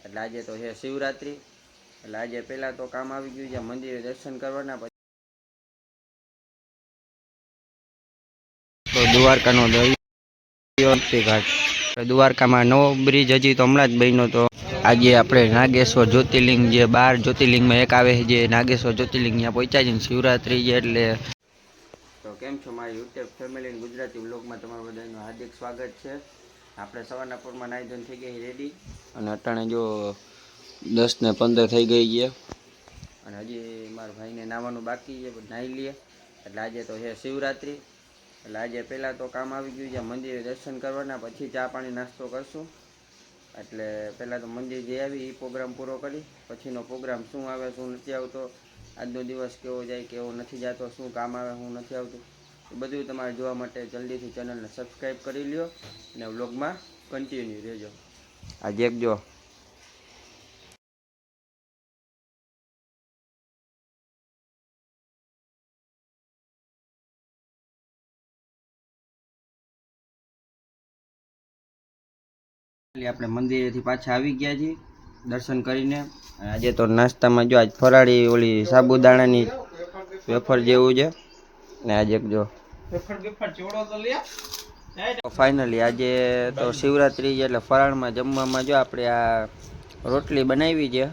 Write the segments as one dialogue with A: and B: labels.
A: એટલે આજે તો છે શિવરાત્રી, એટલે આજે પહેલાં તો કામ આવી ગયું છે મંદિરે દર્શન કરવાના. પછી તો દ્વારકાનો દરિયો ઘાટ, દ્વારકામાં નવો બ્રિજ હજી તો હમણાં જ બન્યો. તો આજે આપણે નાગેશ્વર જ્યોતિર્લિંગ, જે 12 જ્યોતિર્લિંગમાં એક આવે છે, જે નાગેશ્વર જ્યોતિર્લિંગ ત્યાં પહોંચ્યા છે. શિવરાત્રી છે એટલે. તો કેમ છો મારી યુટ્યુબ ફેમિલી ગુજરાતી વ્લોગમાં તમારું બધાનું હાર્દિક સ્વાગત છે. આપણે સવારના પોરમાં નાહી ધોઈને થઈ ગઈ રેડી, અને અટાણે જો 10 ને 15 થઈ ગઈ છે, અને હજી મારા ભાઈને નાહવાનું બાકી છે, પણ નાહી લઈએ. એટલે આજે તો છે શિવરાત્રી, એટલે આજે પહેલાં તો કામ આવી ગયું છે મંદિરે દર્શન કરવાના, પછી ચા પાણી નાસ્તો કરશું. એટલે પહેલાં તો મંદિર જઈ આવી, એ પ્રોગ્રામ પૂરો કરી પછીનો પ્રોગ્રામ શું આવે શું નથી આવતો, આજનો દિવસ કેવો જાય કેવો નથી જતો, શું કામ આવે શું નથી આવતું, એ બધું તમારે જોવા માટે જલ્દીથી ચેનલને સબસ્ક્રાઈબ કરી લ્યો અને વ્લોગમાં કન્ટિન્યુ રહેજો. આ દેખજો. આપણે મંદિરેથી પાછા આવી ગયા છીએ દર્શન કરીને. આજે તો નાસ્તામાં જો આજ ફરાળી ઓલી સાબુદાણાની વેફર જેવું છે, ને આજે જો ફાઇનલી આજે તો શિવરાત્રી છે એટલે ફરાળમાં જમવામાં જો આપણે આ રોટલી બનાવી છે,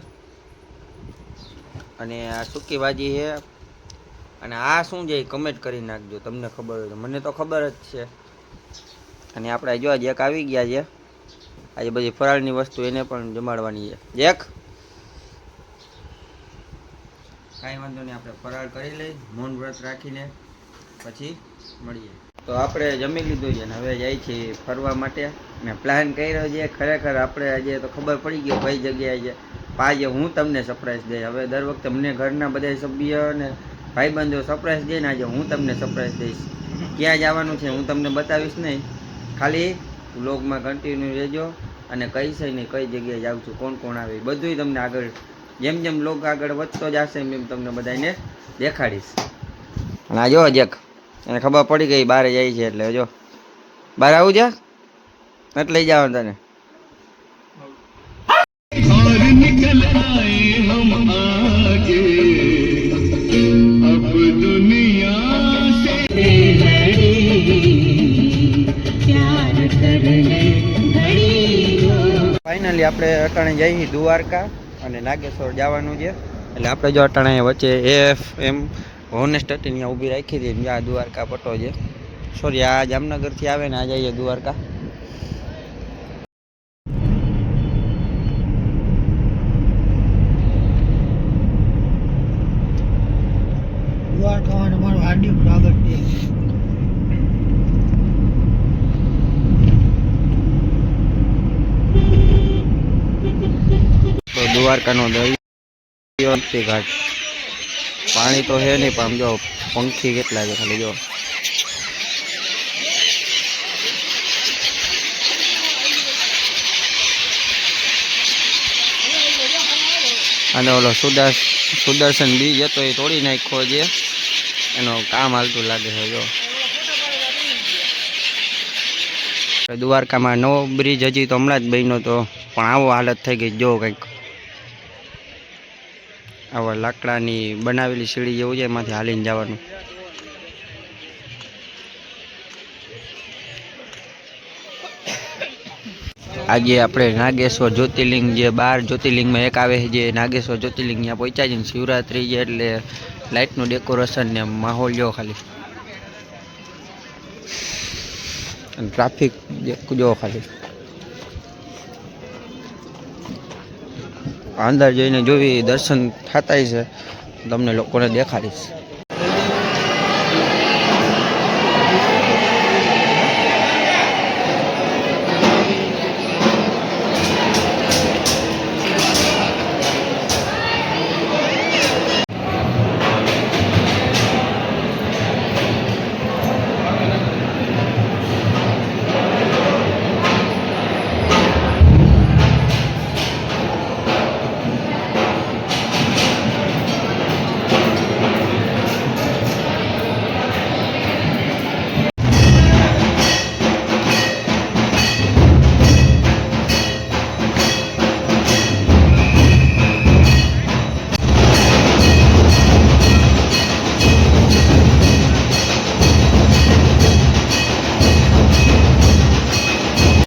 A: અને આ સૂકી ભાજી છે, અને આ શું છે કમેન્ટ કરી નાખજો તમને ખબર હોય તો. મને તો ખબર જ છે. અને આપણે જો આજે એક આવી ગયા છે, આજે બધી ફરાળની વસ્તુ એને પણ જમાડવાની છે. જેક કાંઈ વાંધો નહીં, આપણે ફરાળ કરી લઈ મૌન વ્રત રાખીને પછી મળીએ. તો આપણે જમી લીધું છે ને હવે જાય છે ફરવા માટે, ને પ્લાન કર્યો છે. ખરેખર આપણે આજે તો ખબર પડી ગઈ કઈ જગ્યાએ છે. આજે હું તમને સરપ્રાઈઝ દઈશ. હવે દર વખતે મને ઘરના બધા સભ્ય અને ભાઈબંધો સરપ્રાઈઝ દે ને, આજે હું તમને સરપ્રાઈઝ દઈશ. ક્યાં જવાનું છે હું તમને બતાવીશ નહીં, ખાલી વ્લોગમાં કન્ટિન્યુ રહેજો. અને કઈ છે ને કઈ જગ્યાએ જાઉં છું, કોણ કોણ આવે બધું તમને આગળ જેમ જેમ વ્લોગ આગળ વધતો જશે એમ તમને બધાને દેખાડીશ. અને આ જો જક એને ખબર પડી ગઈ બહાર જાય છે, એટલે જો બહાર આવું છે એટલે લઈ જવાનું તને. ફાઇનલી આપણે અટાણે જઈએ દ્વારકા, અને નાગેશ્વર જવાનું છે. એટલે આપણે જો અટાણે વચ્ચે FM હોનેસ્ટટી ત્યાં ઊભી રાખી હતી, આ દ્વારકા પટ્ટો છે. સોરી, આ જામનગરથી આવે ને આ જઈએ દ્વારકા.
B: દ્વારકામાં મારું હાર્દિક સ્વાગત છે.
A: તો દ્વારકાનો દરિયો ઘાટ, પાણી તો છે નહીં, પણ જો પંખી કેટલા છે ખાલી જો. અને ઓલો સુદર્શન બીજ હતો એ તોડી નાખ્યો છે, એનો કામ હાલતું લાગે છે. જો દ્વારકામાં નવો બ્રિજ હજી તો હમણાં જ બન્યો હતો, પણ આવો હાલત થઈ ગઈ. જો કંઈક આવા લાકડાની બનાવેલી સીડી જેવું છે, એમાંથી હાલીને જવાનું. આજે આપણે નાગેશ્વર જ્યોતિર્લિંગ, જે 12 જ્યોતિર્લિંગમાં એક આવે છે, જે નાગેશ્વર જ્યોતિર્લિંગ ત્યાં પહોંચ્યા છે. શિવરાત્રી છે એટલે લાઇટનું ડેકોરેશન ને માહોલ જો ખાલી, અને ટ્રાફિક જો ખાલી. અંદર જઈને જોવી દર્શન થતા છે, તમને લોકોને દેખાડીશ.